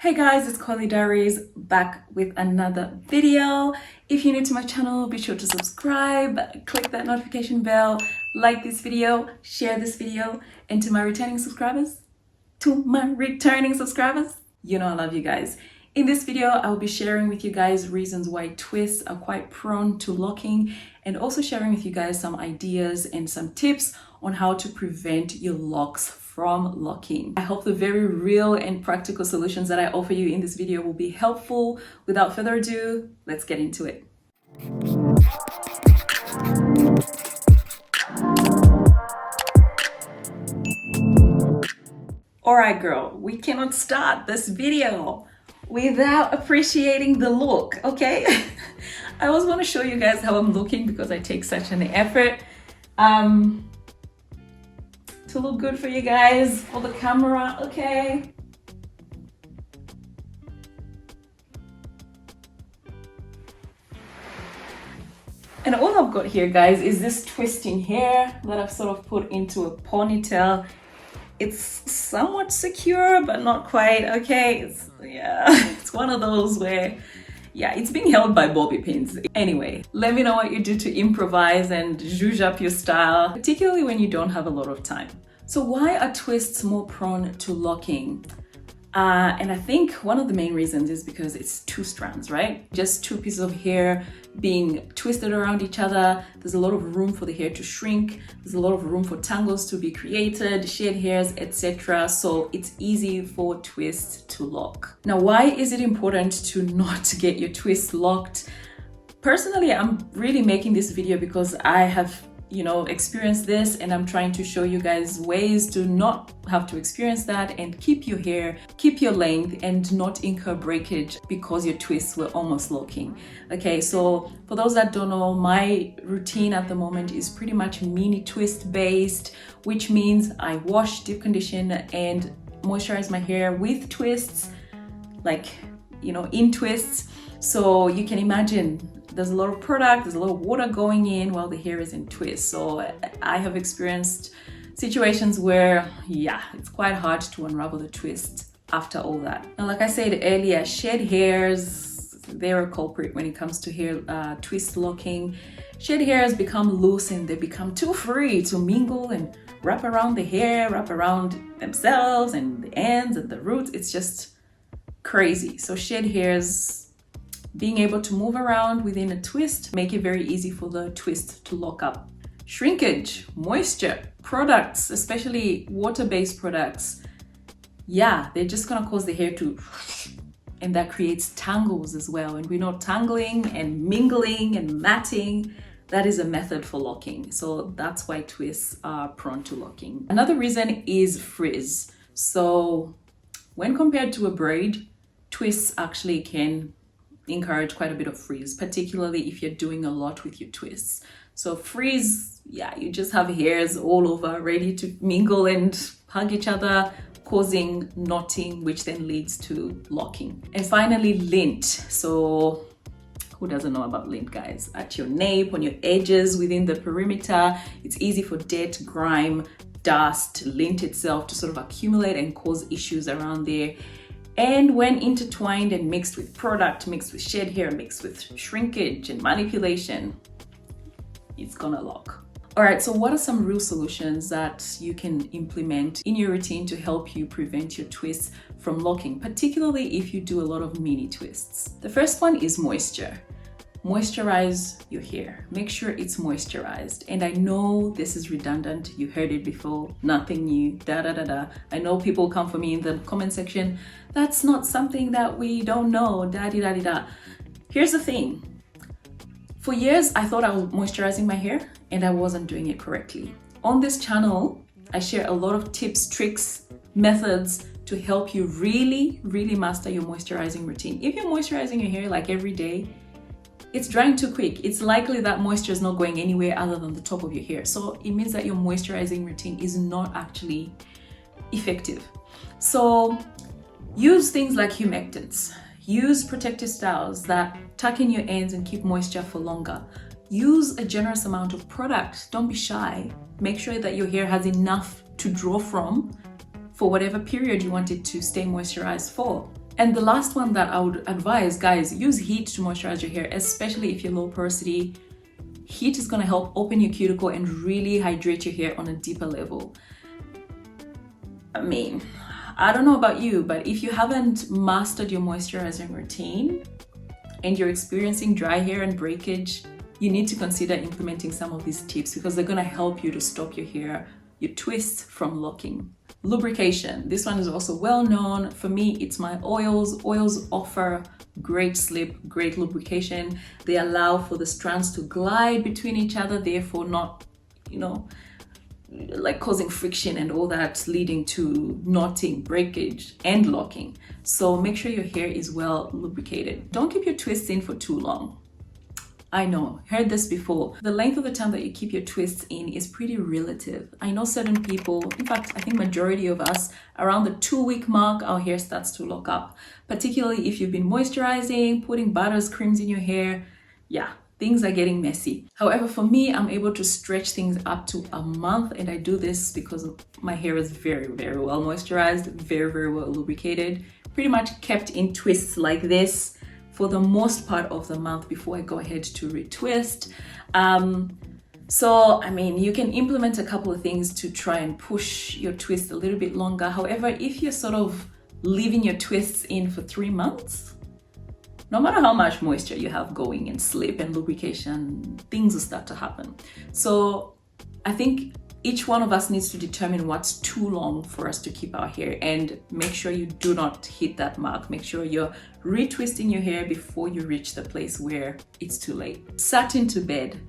Hey guys, it's Collie Diaries back with another video. If you're new to my channel, be sure to subscribe, click that notification bell, like this video, share this video, and to my returning subscribers, you know I love you guys. In this video, I'll be sharing with you guys reasons why twists are quite prone to locking, and also sharing with you guys some ideas and some tips on how to prevent your locks from locking. I hope the very real and practical solutions that I offer you in this video will be helpful. Without further ado, let's get into it. All right, girl, we cannot start this video without appreciating the look, okay? I always want to show you guys how I'm looking because I take such an effort to look good for you guys, for the camera, okay? And all I've got here, guys, is this twisting hair that I've sort of put into a ponytail. It's somewhat secure, but not quite, okay? It's one of those where, yeah, it's being held by bobby pins. Anyway, let me know what you do to improvise and zhuzh up your style, particularly when you don't have a lot of time. So why are twists more prone to locking? And I think one of the main reasons is because it's two strands, right? Just two pieces of hair being twisted around each other. There's a lot of room for the hair to shrink. There's a lot of room for tangles to be created, shed hairs, etc. So it's easy for twists to lock. Now, why is it important to not get your twists locked? Personally, I'm really making this video because I have experience this, and I'm trying to show you guys ways to not have to experience that and keep your hair, keep your length, and not incur breakage because your twists were almost locking. Okay, so for those that don't know, my routine at the moment is pretty much mini twist based, which means I wash, deep condition, and moisturize my hair with twists, like in twists. So you can imagine there's a lot of product, there's a lot of water going in while the hair is in twists. So I have experienced situations where, yeah, it's quite hard to unravel the twist after all that. Now, like I said earlier, shed hairs, they're a culprit when it comes to hair twist locking. Shed hairs become loose and they become too free to mingle and wrap around the hair, wrap around themselves and the ends and the roots. It's just crazy. So shed hairs, being able to move around within a twist, make it very easy for the twist to lock up. Shrinkage, moisture, products, especially water-based products, yeah, they're just gonna cause the hair to, and that creates tangles as well. And we know tangling and mingling and matting, that is a method for locking. So that's why twists are prone to locking. Another reason is frizz. So when compared to a braid, twists actually can encourage quite a bit of frizz, particularly if you're doing a lot with your twists. So frizz, yeah, you just have hairs all over ready to mingle and hug each other, causing knotting, which then leads to locking. And finally, lint. So who doesn't know about lint, guys? At your nape, on your edges, within the perimeter, it's easy for dirt, grime, dust, lint itself to sort of accumulate and cause issues around there. And when intertwined and mixed with product, mixed with shed hair, mixed with shrinkage and manipulation, it's gonna lock. All right, so what are some real solutions that you can implement in your routine to help you prevent your twists from locking, particularly if you do a lot of mini twists? The first one is moisture. Moisturize your hair. Make sure it's moisturized. And I know this is redundant. You heard it before. Nothing new. I know people come for me in the comment section. That's not something that we don't know. Here's the thing. For years, I thought I was moisturizing my hair and I wasn't doing it correctly. On this channel, I share a lot of tips, tricks, methods to help you really master your moisturizing routine. If you're moisturizing your hair like every day, it's drying too quick. It's likely that moisture is not going anywhere other than the top of your hair. So it means that your moisturizing routine is not actually effective. So use things like humectants. Use protective styles that tuck in your ends and keep moisture for longer. Use a generous amount of product. Don't be shy. Make sure that your hair has enough to draw from for whatever period you want it to stay moisturized for. And the last one that I would advise, guys, use heat to moisturize your hair, especially if you're low porosity. Heat is gonna help open your cuticle and really hydrate your hair on a deeper level. I mean, I don't know about you, but if you haven't mastered your moisturizing routine and you're experiencing dry hair and breakage, you need to consider implementing some of these tips because they're gonna help you to stop your hair, your twists from locking. Lubrication. This one is also well known. For me, it's my oils. Oils offer great slip, great lubrication. They allow for the strands to glide between each other, therefore not, like causing friction and all that, leading to knotting, breakage, and locking. So make sure your hair is well lubricated. Don't keep your twists in for too long. I know, heard this before. The length of the time that you keep your twists in is pretty relative. I know certain people, in fact, I think majority of us, around the 2-week mark, our hair starts to lock up. Particularly if you've been moisturizing, putting butters, creams in your hair. Yeah, things are getting messy. However, for me, I'm able to stretch things up to a month, and I do this because my hair is very, very well moisturized, very, very well lubricated, pretty much kept in twists like this for the most part of the month before I go ahead to retwist. So, I mean, you can implement a couple of things to try and push your twist a little bit longer. However, if you're sort of leaving your twists in for 3 months, no matter how much moisture you have going and slip and lubrication, things will start to happen. So I think each one of us needs to determine what's too long for us to keep our hair and make sure you do not hit that mark. Make sure you're retwisting your hair before you reach the place where it's too late. Satin to bed.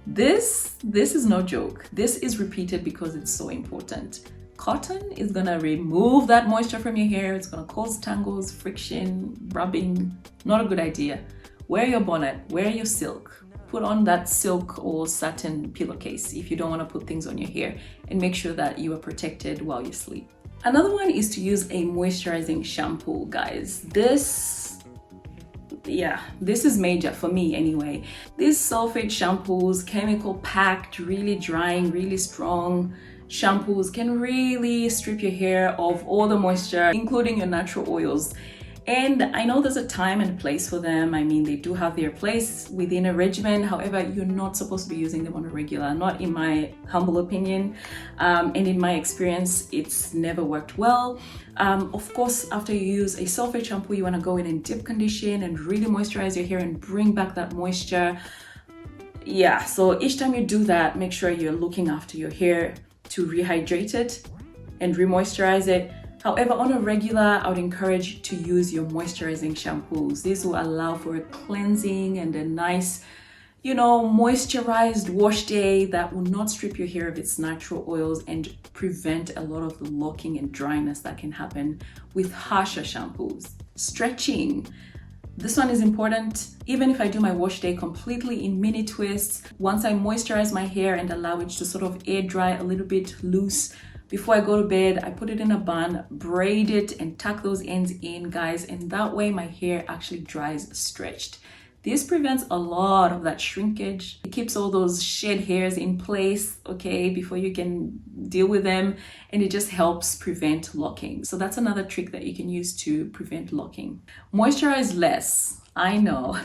This is no joke. This is repeated because it's so important. Cotton is gonna remove that moisture from your hair. It's gonna cause tangles, friction, rubbing. Not a good idea. Wear your bonnet, wear your silk. Put on that silk or satin pillowcase if you don't want to put things on your hair, and make sure that you are protected while you sleep. Another one is to use a moisturizing shampoo, guys. This is major for me anyway. These sulfate shampoos, chemical packed, really drying, really strong shampoos can really strip your hair of all the moisture, including your natural oils. And I know there's a time and place for them. I mean, they do have their place within a regimen. However, you're not supposed to be using them on a regular, not in my humble opinion. And in my experience, it's never worked well. Of course, after you use a sulfate shampoo, you want to go in and deep condition and really moisturize your hair and bring back that moisture. Yeah, so each time you do that, make sure you're looking after your hair to rehydrate it and remoisturize it. However, on a regular, I would encourage you to use your moisturizing shampoos. These will allow for a cleansing and a nice, moisturized wash day that will not strip your hair of its natural oils and prevent a lot of the locking and dryness that can happen with harsher shampoos. Stretching. This one is important. Even if I do my wash day completely in mini twists, once I moisturize my hair and allow it to sort of air dry a little bit loose, before I go to bed, I put it in a bun, braid it, and tuck those ends in, guys. And that way my hair actually dries stretched. This prevents a lot of that shrinkage. It keeps all those shed hairs in place, okay, before you can deal with them. And it just helps prevent locking. So that's another trick that you can use to prevent locking. Moisturize less. I know.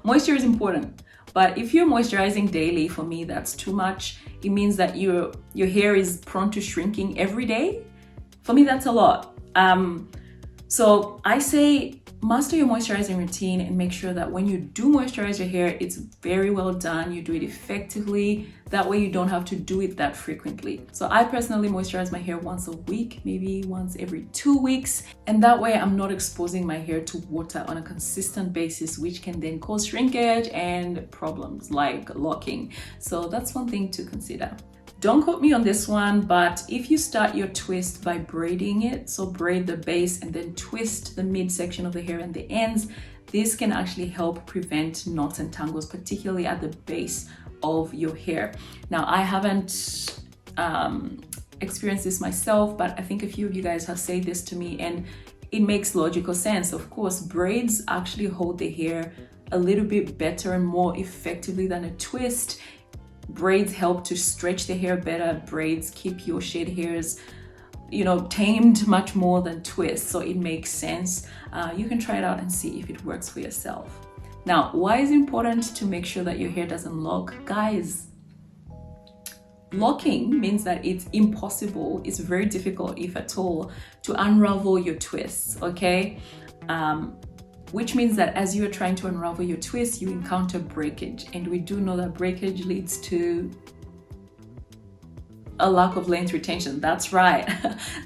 Moisture is important. But if you're moisturizing daily, for me, that's too much. It means that your hair is prone to shrinking every day. For me, that's a lot. So I say master your moisturizing routine and make sure that when you do moisturize your hair, it's very well done. You do it effectively. That way you don't have to do it that frequently. So I personally moisturize my hair once a week, maybe once every 2 weeks. And that way I'm not exposing my hair to water on a consistent basis, which can then cause shrinkage and problems like locking. So that's one thing to consider. Don't quote me on this one, but if you start your twist by braiding it, so braid the base and then twist the midsection of the hair and the ends, this can actually help prevent knots and tangles, particularly at the base of your hair. Now, I haven't experienced this myself, but I think a few of you guys have said this to me and it makes logical sense. Of course, braids actually hold the hair a little bit better and more effectively than a twist. Braids help to stretch the hair better. Braids keep your shed hairs you know, tamed much more than twists, so it makes sense. You can try it out and see if it works for yourself. Now, why is it important to make sure that your hair doesn't lock? Guys, locking means that it's impossible, it's very difficult, if at all, to unravel your twists, okay? Which means that as you are trying to unravel your twists, you encounter breakage, and we do know that breakage leads to a lack of length retention. That's right.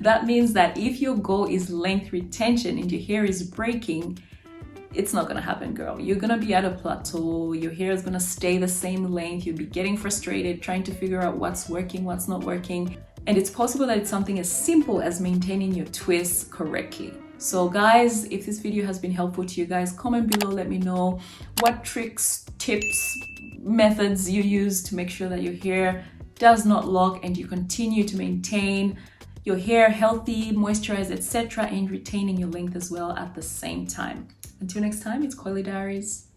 That means that if your goal is length retention and your hair is breaking, it's not gonna happen, girl. You're gonna be at a plateau, your hair is gonna stay the same length, you'll be getting frustrated, trying to figure out what's working, what's not working. And it's possible that it's something as simple as maintaining your twists correctly. So guys, if this video has been helpful to you guys, comment below, let me know what tricks, tips, methods you use to make sure that your hair does not lock and you continue to maintain your hair healthy, moisturized, etc., and retaining your length as well at the same time. Until next time, it's Coily Diaries.